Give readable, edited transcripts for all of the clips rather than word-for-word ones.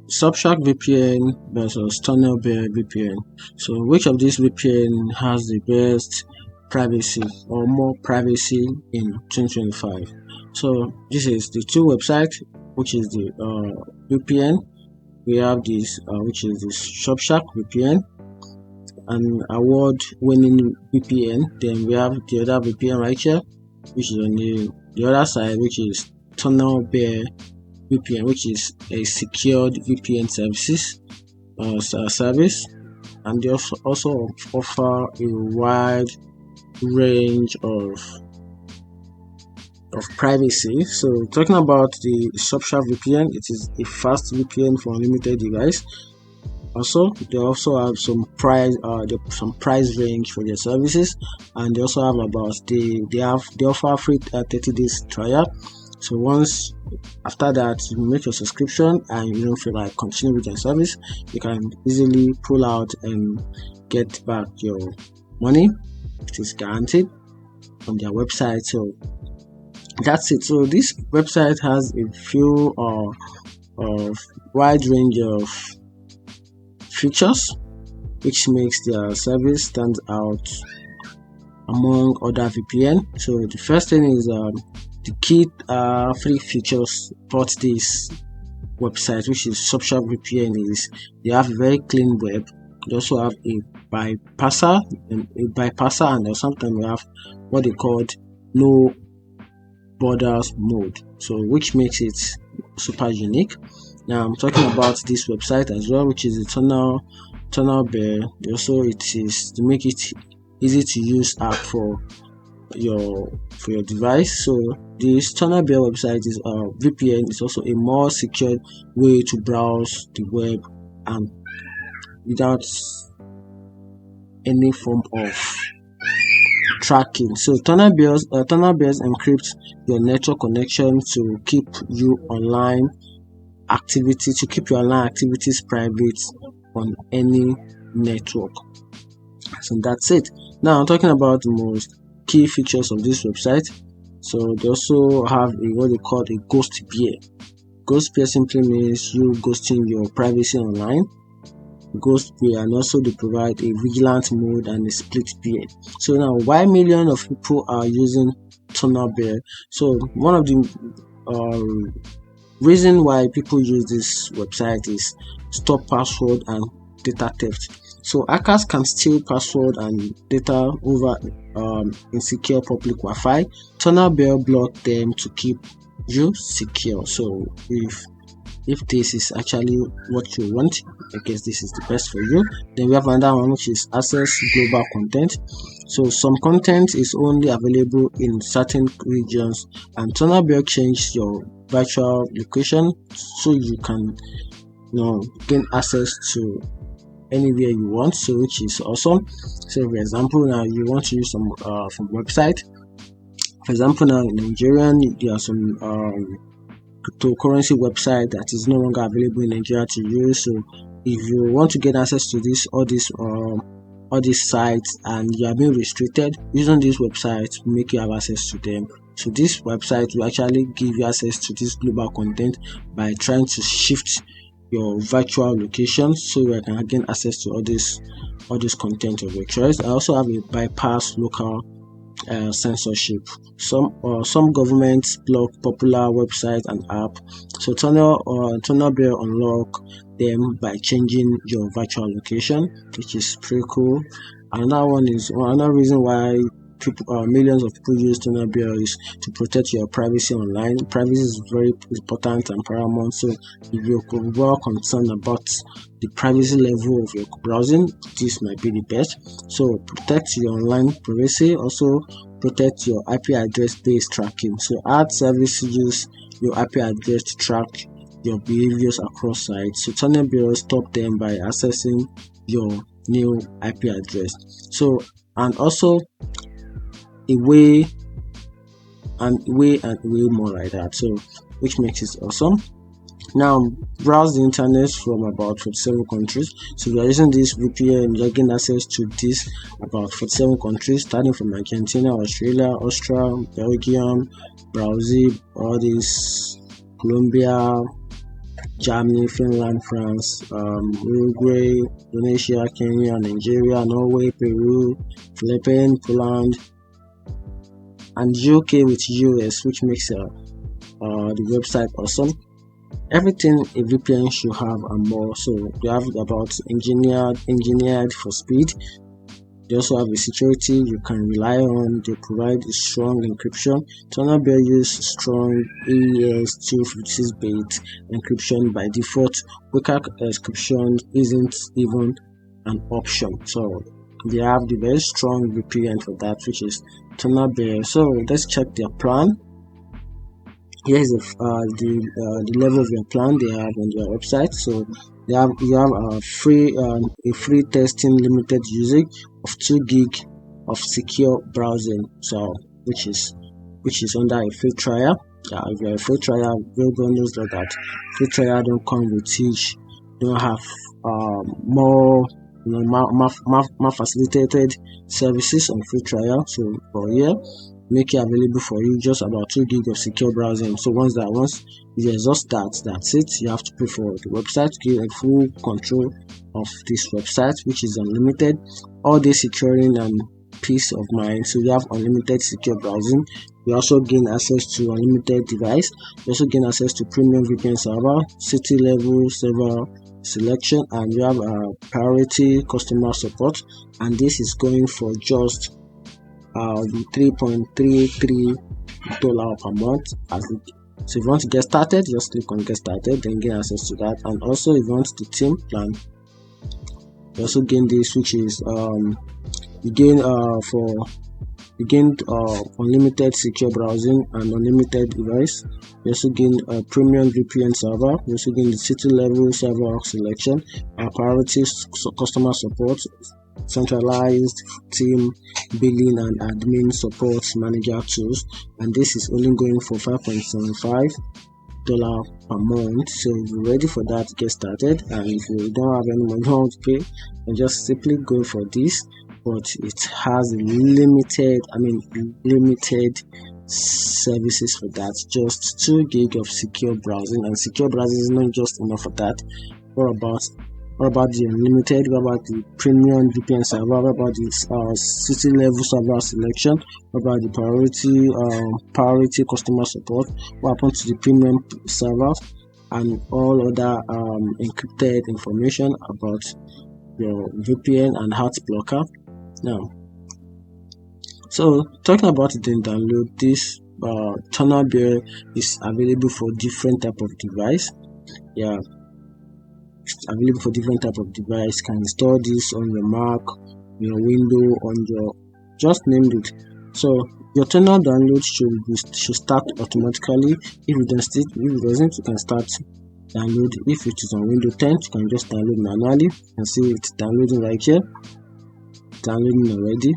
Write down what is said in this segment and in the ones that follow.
SurfsharkVPN versus TunnelBear VPN. So which of these VPN has the best privacy or more privacy in 2025? So this is the two websites, which is the VPN. We have this which is the Surfshark VPN, an award-winning VPN. Then we have the other VPN right here, which is on the other side, which is TunnelBear VPN, which is a secured VPN service, and they also offer a wide range of privacy. So talking about the Surfshark VPN, it is a fast VPN for unlimited device. Also, they also have some price range for their services, and they also have they offer free 30 days trial. So once after that you make your subscription and you don't feel like continue with your service, you can easily pull out and get back your money. It is guaranteed on their website. So that's it. So this website has a few of wide range of features, which makes their service stand out among other VPN. So the first thing is the key free features about this website, which is Surfshark VPN, is they have a very clean web. They also have a bypasser, and sometimes we have what they called no borders mode, so which makes it super unique. Now I'm talking about this website as well, which is the TunnelBear. Also, it is to make it easy to use app for your device. So this TunnelBear website is VPN is also a more secure way to browse the web and without any form of tracking. So TunnelBears encrypt your network connection to keep your online activities private on any network. So that's it. Now I'm talking about the most key features of this website. So they also have what they call a ghost bear. Ghost bear simply means you ghosting your privacy online. Ghost bear, and also they provide a vigilant mode and a split bear. So now, why millions of people are using TunnelBear? So one of the reason why people use this website is stop password and data theft. So hackers can steal password and data over insecure public Wi-Fi. TunnelBear block them to keep you secure. So if this is actually what you want, I guess this is the best for you. Then we have another one, which is access global content. So some content is only available in certain regions, and TunnelBear changes your virtual location so you can gain access to anywhere you want, so which is awesome. So for example, now you want to use some website. For example, now in Nigeria there are some cryptocurrency website that is no longer available in Nigeria to use. So if you want to get access to all these sites and you are being restricted, using this website will make you have access to them. So this website will actually give you access to this global content by trying to shift your virtual location so you can gain access to all this content of your choice. I also have a bypass local censorship. Some governments block popular websites and app. So TunnelBear unlock them by changing your virtual location, which is pretty cool. Another reason why millions of people use TunnelBear is to protect your privacy online. Privacy is very important and paramount. So if you're well concerned about the privacy level of your browsing, this might be the best. So protect your online privacy. Also protect your IP address based tracking. So ad services use your IP address to track your behaviors across sites. So TunnelBear stop them by accessing your new IP address. So and also a way more like that, so which makes it awesome. Now browse the internet from about 47 countries. So we are using this VPN, you gain access to this about 47 countries, starting from Argentina, Australia, Austria, Belgium, Brazil, all this, Colombia, Germany, Finland, France, Uruguay, Indonesia, Kenya, Nigeria, Norway, Peru, Philippines, Poland, and UK with US, which makes the website awesome. Everything a VPN should have and more. So you have about engineered for speed. They also have a security you can rely on. They provide a strong encryption. TunnelBear uses strong AES 256-bit encryption by default. Quicker encryption isn't even an option. So they have the very strong VPN for that, which is TunnelBear. So let's check their plan. Here is the level of your plan they have on their website. So you have a free testing limited usage of 2 gig of secure browsing. So which is under a free trial. If you're a free trial, everyone knows that free trial don't come with each. Don't have more more facilitated services on free trial. So for here, make it available for you just about 2 gig of secure browsing. So once you exhaust that's it. You have to pay for the website to give a full control of this website, which is unlimited, all day securing and peace of mind. So you have unlimited secure browsing. You also gain access to unlimited device. You also gain access to premium VPN server, city level server selection, and you have priority customer support. And this is going for just $3.33 per month. So if you want to get started, just click on get started, then gain access to that. And also if you want the team plan, you also gain this, which is you gain unlimited secure browsing and unlimited device. You also gain a premium VPN server. You also gain the city level server selection, priority customer support, centralized team billing and admin support manager tools, and this is only going for $5.75 per month. So if you're ready for that, get started. And if you don't have any money to pay, then just simply go for this. But it has limited services for that. Just 2 gig of secure browsing, and secure browsing is not just enough for that. What about the unlimited? What about the premium VPN server? What about the city level server selection? What about the priority customer support? What happens to the premium servers and all other encrypted information about your VPN and heart blocker? Now, so talking about it in download, this TunnelBear is available for different type of device. Yeah. Available for different type of device. Can install this on your Mac, your window, on your just name it. So your tunnel download should start automatically. If it doesn't, you can start download. If it is on Windows 10, you can just download manually. You can see it's downloading right here. Downloading already.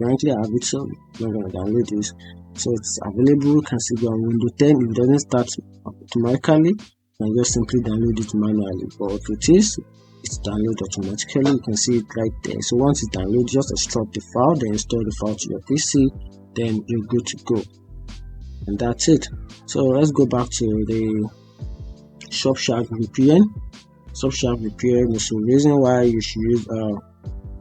Currently I have it, so I'm gonna download this. So it's available. You can see it on Windows 10. If it doesn't start automatically, and just simply download it manually. But if it's download automatically. You can see it right there. So once it's downloaded, just extract the file, then install the file to your PC, then you're good to go. And that's it. So let's go back to the SurfsharkVPN. SurfsharkVPN is the reason why you should use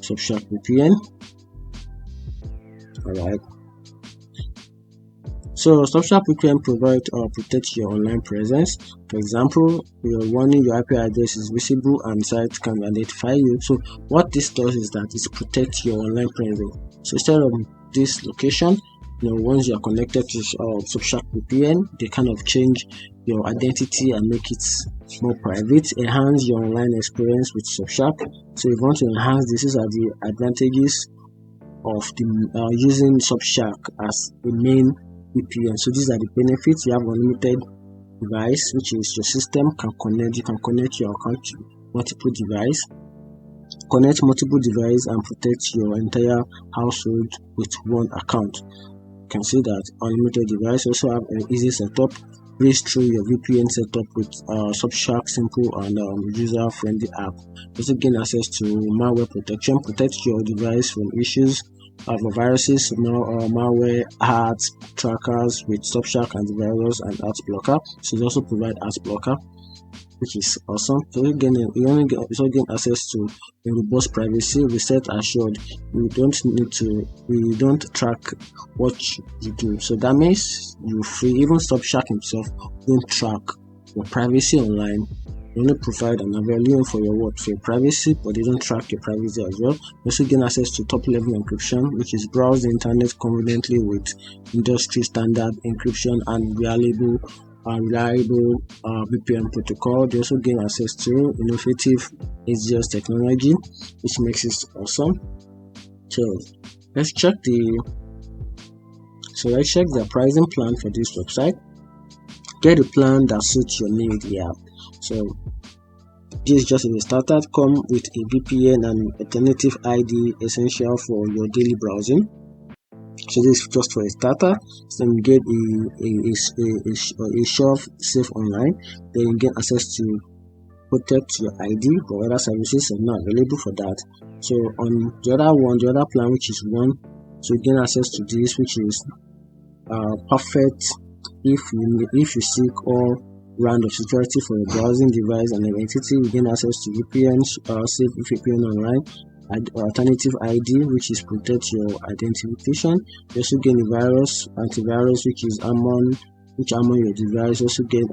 SurfsharkVPN. Alright. So SurfsharkVPN provides protect your online presence. For example, you're warning your IP address is visible and sites can identify you. So what this does is that it protects your online presence. So instead of this location, once you are connected to SurfsharkVPN, they kind of change your identity and make it more private, enhance your online experience with Surfshark. So if you want to enhance this, these are the advantages of the using Surfshark as the main VPN. So these are the benefits. You have unlimited device, which is your system can connect. You can connect your account to multiple device, connect multiple device, and protect your entire household with one account. You can see that unlimited device. Also have an easy setup. Breeze through your VPN setup with Surfshark simple and user-friendly app. Also gain access to malware protection. Protect your device from issues viruses, malware, ads, trackers with Surfshark antivirus and ad blocker. So they also provide ad blocker, which is awesome. So you also gain access to a robust privacy, reset assured. We don't track what you do. So that means you're free. Even Surfshark himself don't track your privacy online. They only provide an value for your privacy, but they don't track your privacy as well. You also gain access to top-level encryption, which is browse the internet conveniently with industry standard encryption and reliable VPN protocol. They also gain access to innovative AZS technology, which makes it awesome. So let's check the pricing plan for this website. Get a plan that suits your need. Yeah. So this is just a starter. Come with a VPN and alternative ID essential for your daily browsing. So this is just for a starter. So you get a shelf safe online. Then you get access to protect your ID, or other services are not available for that. So on the other plan, which is one, so you gain access to this, which is perfect if you seek all round of security for your browsing device and identity. You gain access to VPN, safe VPN online, alternative ID, which is protect your identification. You also gain antivirus, which armor your device. You also gain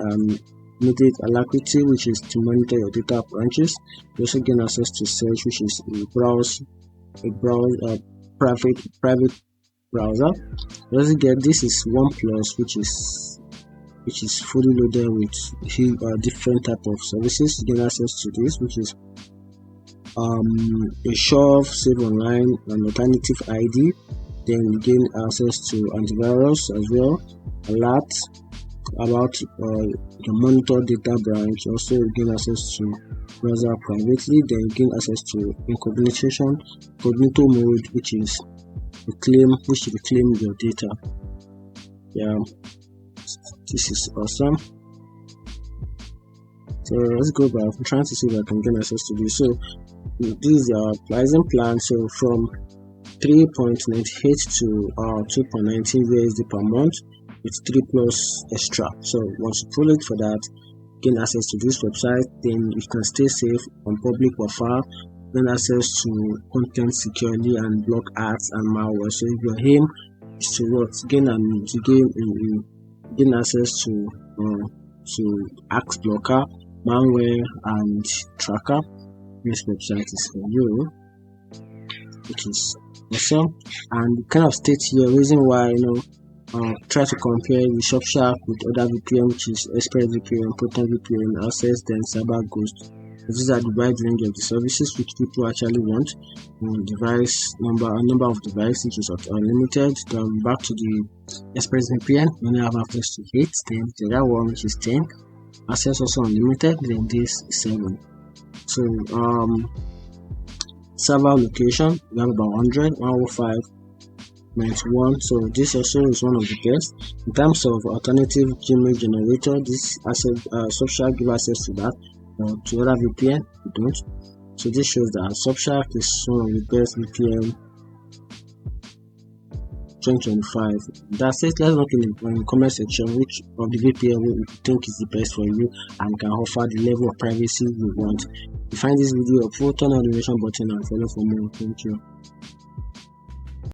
immediate alacrity, which is to monitor your data branches. You also gain access to search, which is private browser. You also get this is OnePlus, which is fully loaded with different type of services. You gain access to this, which is a shelf save online and alternative ID. Then you gain access to antivirus as well, alert about the monitor data branch. Also you gain access to browser privately. Then you gain access to incognito mode, which will claim your data. Yeah, this is awesome. So let's go back. I'm trying to see if I can gain access to this. So this is our pricing plan. So from 3.98 to 2.19 USD per month with 3 plus extra. So once you pull it for that, gain access to this website, then you can stay safe on public Wi-Fi, gain access to content securely and block ads and malware. So if your aim is to gain access to ads blocker, malware and tracker, this website is for you, which is awesome. And kind of states here reason why try to compare the Surfshark with other VPN, which is ExpressVPN, ProtonVPN, Access, then CyberGhost. These are the wide range of the services which people actually want. Number of devices, which is unlimited. Then back to the ExpressVPN, you only have access to 8. Then the other one, which is 10. Access also unlimited. Then this is 7. So server location, we have about 100, 105, 91. So this also is one of the best in terms of alternative Gmail generator. This Surfshark give access to that. To other VPN, we don't. So this shows that Surfshark is one of the best VPN 2025. That's it. Let's look in the comment section which of the VPN you think is the best for you and can offer the level of privacy you want. If you find this video helpful, turn on the notification button and follow for more. Thank you.